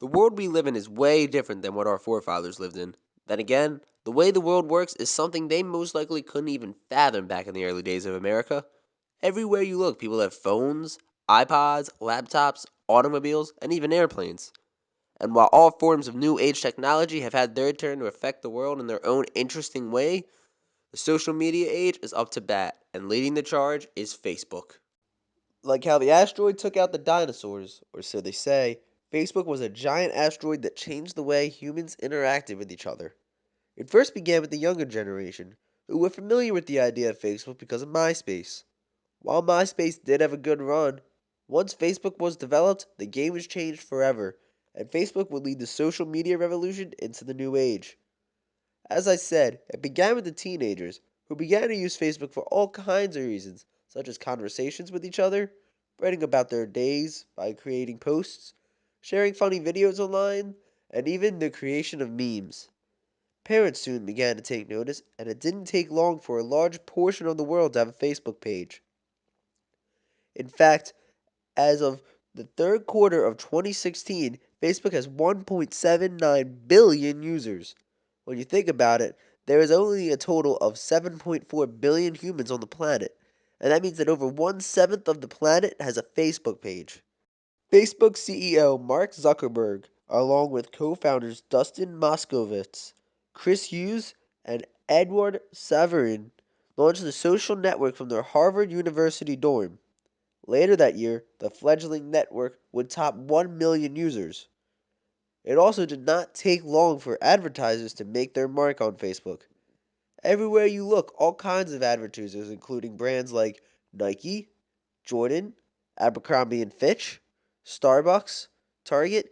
The world we live in is way different than what our forefathers lived in. Then again, the way the world works is something they most likely couldn't even fathom back in the early days of America. Everywhere you look, people have phones, iPods, laptops, automobiles, and even airplanes. And while all forms of new age technology have had their turn to affect the world in their own interesting way, the social media age is up to bat, and leading the charge is Facebook. Like how the asteroid took out the dinosaurs, or so they say, Facebook was a giant asteroid that changed the way humans interacted with each other. It first began with the younger generation, who were familiar with the idea of Facebook because of MySpace. While MySpace did have a good run, once Facebook was developed, the game was changed forever, and Facebook would lead the social media revolution into the new age. As I said, it began with the teenagers, who began to use Facebook for all kinds of reasons, such as conversations with each other, writing about their days by creating posts, sharing funny videos online, and even the creation of memes. Parents soon began to take notice, and it didn't take long for a large portion of the world to have a Facebook page. In fact, as of the third quarter of 2016, Facebook has 1.79 billion users. When you think about it, there is only a total of 7.4 billion humans on the planet, and that means that over 1/7 of the planet has a Facebook page. Facebook CEO Mark Zuckerberg, along with co founders Dustin Moskovitz, Chris Hughes, and Edward Saverin, launched the social network from their Harvard University dorm. Later that year, the fledgling network would top 1 million users. It also did not take long for advertisers to make their mark on Facebook. Everywhere you look, all kinds of advertisers, including brands like Nike, Jordan, Abercrombie and Fitch, Starbucks, Target,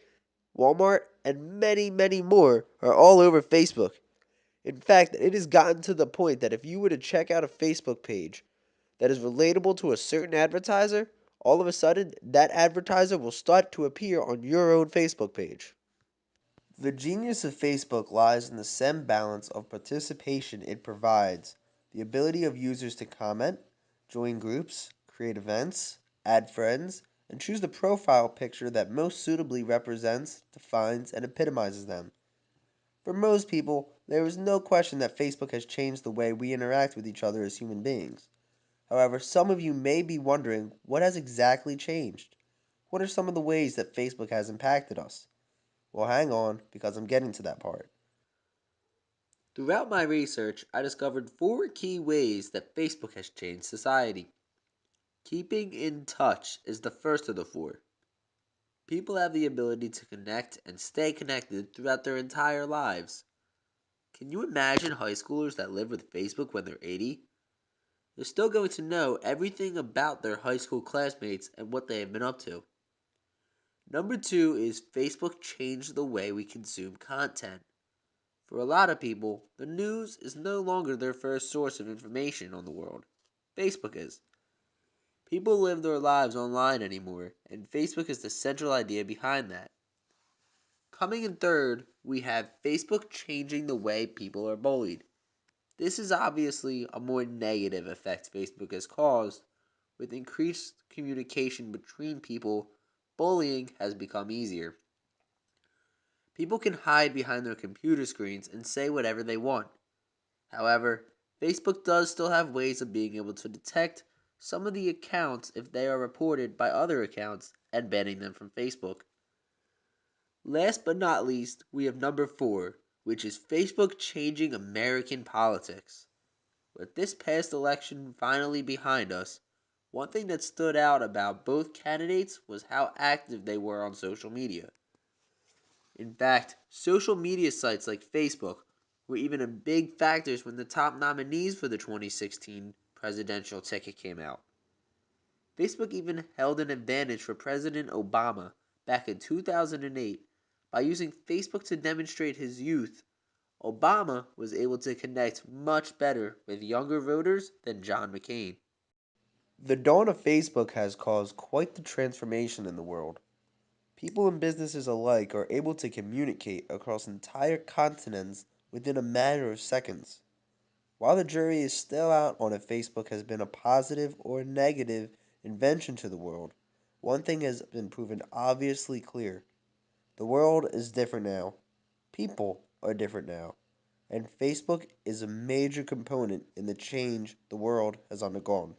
Walmart, and many, many more, are all over Facebook. In fact, it has gotten to the point that if you were to check out a Facebook page that is relatable to a certain advertiser, all of a sudden that advertiser will start to appear on your own Facebook page. The genius of Facebook lies in the same balance of participation it provides, the ability of users to comment, join groups, create events, add friends, and choose the profile picture that most suitably represents, defines, and epitomizes them. For most people, there is no question that Facebook has changed the way we interact with each other as human beings. However, some of you may be wondering what has exactly changed. What are some of the ways that Facebook has impacted us? Well, hang on, because I'm getting to that part. Throughout my research, I discovered four key ways that Facebook has changed society. Keeping in touch is the first of the four. People have the ability to connect and stay connected throughout their entire lives. Can you imagine high schoolers that live with Facebook when they're 80? They're still going to know everything about their high school classmates and what they have been up to. Number two is Facebook changed the way we consume content. For a lot of people, the news is no longer their first source of information on the world. Facebook is. People live their lives online anymore, and Facebook is the central idea behind that. Coming in third, we have Facebook changing the way people are bullied. This is obviously a more negative effect Facebook has caused. With increased communication between people, bullying has become easier. People can hide behind their computer screens and say whatever they want. However, Facebook does still have ways of being able to detect some of the accounts if they are reported by other accounts and banning them from Facebook. Last but not least, we have number four, which is Facebook changing American politics. With this past election finally behind us, one thing that stood out about both candidates was how active they were on social media. In fact, social media sites like Facebook were even a big factors when the top nominees for the 2016 presidential ticket came out. Facebook even held an advantage for President Obama back in 2008 by using Facebook to demonstrate his youth. Obama was able to connect much better with younger voters than John McCain. The dawn of Facebook has caused quite the transformation in the world. People and businesses alike are able to communicate across entire continents within a matter of seconds. While the jury is still out on if Facebook has been a positive or negative invention to the world, one thing has been proven obviously clear. The world is different now. People are different now. And Facebook is a major component in the change the world has undergone.